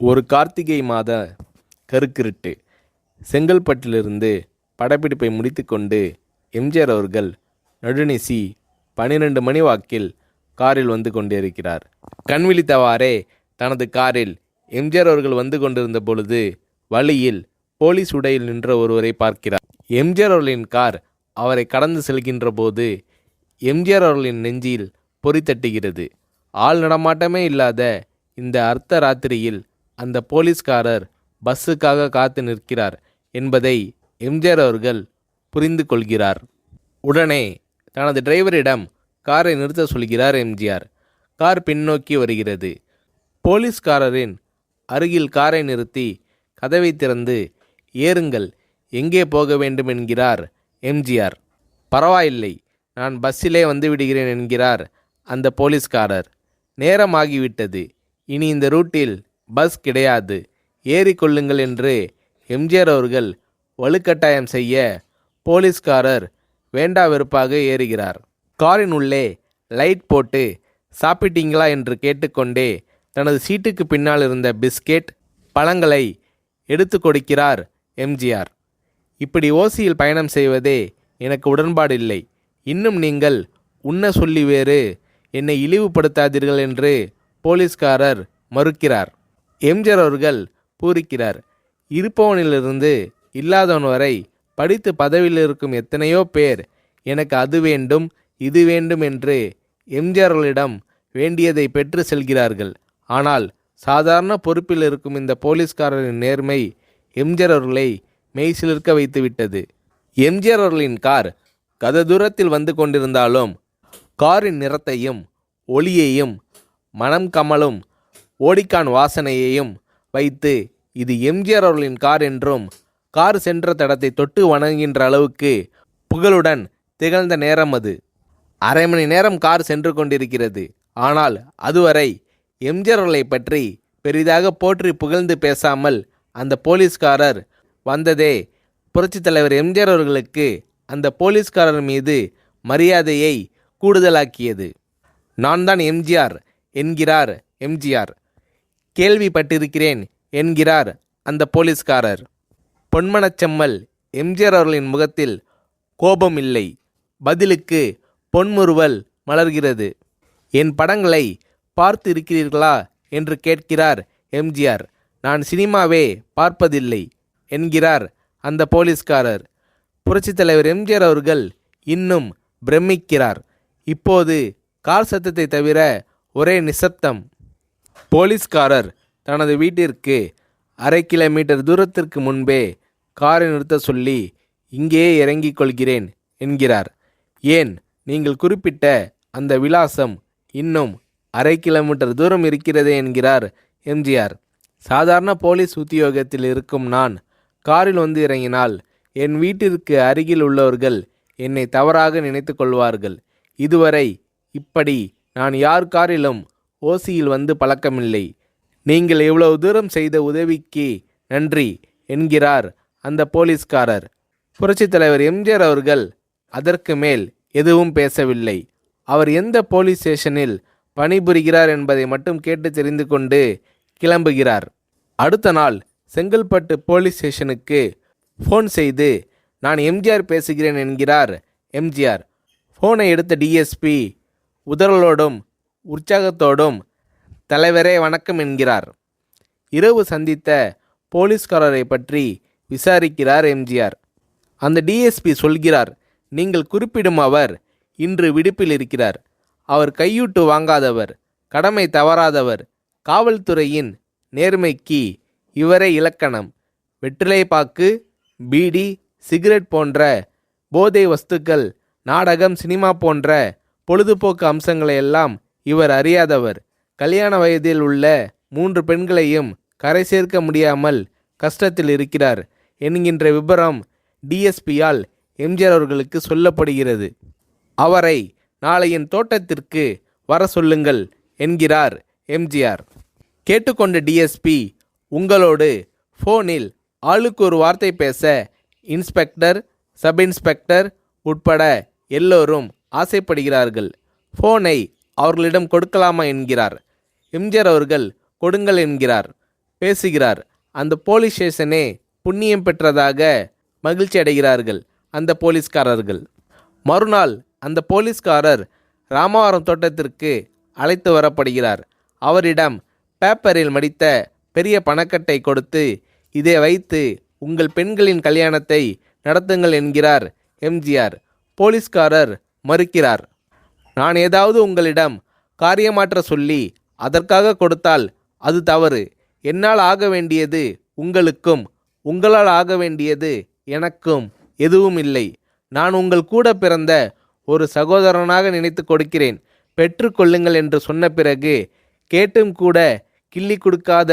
ஒரு கார்த்திகை மாத கருக்கிருட்டு. செங்கல்பட்டிலிருந்து படப்பிடிப்பை முடித்துக்கொண்டு எம்ஜிஆர் அவர்கள் நடுநிசி 12 மணி வாக்கில் காரில் வந்து கொண்டிருக்கிறார். கண் விழித்தவாறே தனது காரில் எம்ஜிஆர் அவர்கள் வந்து கொண்டிருந்த பொழுது வழியில் போலீஸ் உடையில் நின்ற ஒருவரை பார்க்கிறார். எம்ஜிஆர் அவர்களின் கார் அவரை கடந்து செல்கின்ற போது எம்ஜிஆர் அவர்களின் நெஞ்சில் பொறி தட்டுகிறது. ஆள் நடமாட்டமே இல்லாத இந்த அர்த்த ராத்திரியில் அந்த போலீஸ்காரர் பஸ்ஸுக்காக காத்து நிற்கிறார் என்பதை எம்ஜிஆர் அவர்கள் புரிந்து கொள்கிறார். உடனே தனது டிரைவரிடம் காரை நிறுத்த சொல்கிறார் எம்ஜிஆர். கார் பின்னோக்கி வருகிறது. போலீஸ்காரரின் அருகில் காரை நிறுத்தி கதவை திறந்து ஏறுங்கள், எங்கே போக வேண்டும் என்கிறார் எம்ஜிஆர். பரவாயில்லை, நான் பஸ்ஸிலே வந்து விடுகிறேன் என்கிறார் அந்த போலீஸ்காரர். நேரமாகிவிட்டது, இனி இந்த ரூட்டில் பஸ் கிடையாது, ஏறிக்கொள்ளுங்கள் என்று எம்ஜிஆர் அவர்கள் வலுக்கட்டாயம் செய்ய போலீஸ்காரர் வேண்டா வெறுப்பாக ஏறுகிறார். காரின் உள்ளே லைட் போட்டு சாப்பிட்டீங்களா என்று கேட்டுக்கொண்டே தனது சீட்டுக்கு பின்னால் இருந்த பிஸ்கெட் பழங்களை எடுத்து கொடுக்கிறார் எம்ஜிஆர். இப்படி ஓசியில் பயணம் செய்வதே எனக்கு உடன்பாடில்லை. இன்னும் நீங்கள் உண்ண சொல்லி வேறு என்னை இழிவுபடுத்தாதீர்கள் என்று போலீஸ்காரர் மறுக்கிறார். எம்ஜிஆர் அவர்கள் பூரிக்கிறார். இருப்பவனிலிருந்து இல்லாதவன் வரை படித்து பதவியில் இருக்கும் எத்தனையோ பேர் எனக்கு அது வேண்டும் இது வேண்டும் என்று எம்ஜிஆர் அவர்களிடம் வேண்டியதை பெற்று செல்கிறார்கள். ஆனால் சாதாரண பொறுப்பில் இருக்கும் இந்த போலீஸ்காரரின் நேர்மை எம்ஜிஆர் அவர்களை மெய்சிலிர்க்க வைத்துவிட்டது. எம்ஜிஆர் அவர்களின் கார் கத தூரத்தில் வந்து கொண்டிருந்தாலும் காரின் நிறத்தையும் ஒளியையும் மனம் கமலும் ஓடிக்கான் வாசனையையும் வைத்து இது எம்ஜிஆர் அவர்களின் கார் என்றும் கார் சென்ற தடத்தை தொட்டு வணங்குகின்ற அளவுக்கு புகழுடன் திகழ்ந்த நேரம் அது. அரை மணி நேரம் கார் சென்று கொண்டிருக்கிறது. ஆனால் அதுவரை எம்ஜிஆர் அவர்களை பற்றி பெரிதாக போற்றி புகழ்ந்து பேசாமல் அந்த போலீஸ்காரர் வந்ததே புரட்சித் தலைவர் எம்ஜிஆர் அவர்களுக்கு அந்த போலீஸ்காரர் மீது மரியாதையை கூடுதலாக்கியது. நான் தான் எம்ஜிஆர் என்கிறார் எம்ஜிஆர். கேள்விப்பட்டிருக்கிறேன் என்கிறார் அந்த போலீஸ்காரர். பொன்மனச்செம்மல் எம்ஜிஆர் அவர்களின் முகத்தில் கோபம் இல்லை, பதிலுக்கு பொன்முறுவல் மலர்கிறது. என் படங்களை பார்த்து இருக்கிறீர்களா என்று கேட்கிறார் எம்ஜிஆர். நான் சினிமாவே பார்ப்பதில்லை என்கிறார் அந்த போலீஸ்காரர். புரட்சித் தலைவர் எம்ஜிஆர் அவர்கள் இன்னும் பிரமிக்கிறார். இப்போது கார் சத்தத்தை தவிர ஒரே நிசப்தம். போலீஸ்காரர் தனது வீட்டிற்கு 1/2 கிலோமீட்டர் தூரத்திற்கு முன்பே காரை நிறுத்த சொல்லி இங்கேயே இறங்கிக் கொள்கிறேன் என்கிறார். ஏன், நீங்கள் குறிப்பிட்ட அந்த விலாசம் இன்னும் 1/2 கிலோமீட்டர் தூரம் இருக்கிறதே என்கிறார் எம்ஜிஆர். சாதாரண போலீஸ் உத்தியோகத்தில் இருக்கும் நான் காரில் வந்து இறங்கினால் என் வீட்டிற்கு அருகில் உள்ளவர்கள் என்னை தவறாக நினைத்து கொள்வார்கள். இதுவரை இப்படி நான் யார் காரிலும் ஓசியில் வந்து பழக்கமில்லை. நீங்கள் இவ்வளவு தூரம் செய்த உதவிக்கு நன்றி என்கிறார் அந்த போலீஸ்காரர். புரட்சித் தலைவர் எம்ஜிஆர் அவர்கள் அதற்கு மேல் எதுவும் பேசவில்லை. அவர் எந்த போலீஸ் ஸ்டேஷனில் பணிபுரிகிறார் என்பதை மட்டும் கேட்டு தெரிந்து கொண்டு கிளம்புகிறார். அடுத்த நாள் செங்கல்பட்டு போலீஸ் ஸ்டேஷனுக்கு ஃபோன் செய்து நான் எம்ஜிஆர் பேசுகிறேன் என்கிறார் எம்ஜிஆர். ஃபோனை எடுத்த டிஎஸ்பி உதறலோடும் உற்சாகத்தோடும் தலைவரே வணக்கம் என்கிறார். இரவு சந்தித்த போலீஸ்காரரை பற்றி விசாரிக்கிறார் எம்ஜிஆர். அந்த டிஎஸ்பி சொல்கிறார், நீங்கள் குறிப்பிடும் அவர் இன்று விடுப்பில் இருக்கிறார். அவர் கையூட்டு வாங்காதவர், கடமை தவறாதவர், காவல்துறையின் நேர்மைக்கு இவரே இலக்கணம். வெற்றிலை பாக்கு, பீடி, சிகரெட் போன்ற போதை வஸ்துக்கள், நாடகம், சினிமா போன்ற பொழுதுபோக்கு அம்சங்களையெல்லாம் இவர் அறியாதவர். கல்யாண வயதில் உள்ள 3 பெண்களையும் கரை சேர்க்க முடியாமல் கஷ்டத்தில் இருக்கிறார் என்கின்ற விபரம் டிஎஸ்பியால் எம்ஜிஆர் அவர்களுக்கு சொல்லப்படுகிறது. அவரை நாளை என் தோட்டத்திற்கு வர சொல்லுங்கள் என்கிறார் எம்ஜிஆர். கேட்டுக்கொண்ட டிஎஸ்பி உங்களோடு ஃபோனில் ஆளுக்கு ஒரு வார்த்தை பேச இன்ஸ்பெக்டர், சப் இன்ஸ்பெக்டர் உட்பட எல்லோரும் ஆசைப்படுகிறார்கள். ஃபோனை அவர்களிடம் கொடுக்கலாமா என்கிறார். எம்ஜிஆர் அவர்கள் கொடுங்கள் என்கிறார். பேசுகிறார். அந்த போலீஸ் ஸ்டேஷனே புண்ணியம் பெற்றதாக மகிழ்ச்சி அடைகிறார்கள் அந்த போலீஸ்காரர்கள். மறுநாள் அந்த போலீஸ்காரர் ராமவரம் தோட்டத்திற்கு அழைத்து வரப்படுகிறார். அவரிடம் பேப்பரில் மடித்த பெரிய பணக்கட்டை கொடுத்து, இதை வைத்து உங்கள் பெண்களின் கல்யாணத்தை நடத்துங்கள் என்கிறார் எம்ஜிஆர். போலீஸ்காரர் மறுக்கிறார். நான் ஏதாவது உங்களிடம் காரியமாற்ற சொல்லி அதற்காக கொடுத்தால் அது தவறு. என்னால் ஆக வேண்டியது உங்களுக்கும், உங்களால் ஆக வேண்டியது எனக்கும் எதுவும் இல்லை. நான் உங்கள் கூட பிறந்த ஒரு சகோதரனாக நினைத்து கொடுக்கிறேன், பெற்றுக்கொள்ளுங்கள் என்று சொன்ன பிறகு கேட்டும் கூட கிள்ளி கொடுக்காத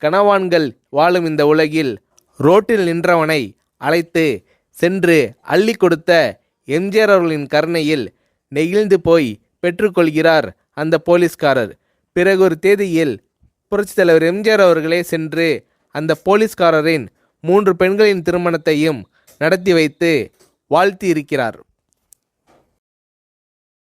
கனவான்கள் வாழும் இந்த உலகில் ரோட்டில் நின்றவனை அழைத்து சென்று அள்ளி கொடுத்த எம்ஜிஆர் அவர்களின் கருணையில் நெகிழ்ந்து போய் பெற்றுக்கொள்கிறார் அந்த போலீஸ்காரர். பிறகு ஒரு தேதியில் புரட்சித் தலைவர் எம்ஜிஆர் அவர்களே சென்று அந்த போலீஸ்காரரின் 3 பெண்களின் திருமணத்தையும் நடத்தி வைத்து வாழ்த்தி இருக்கிறார்.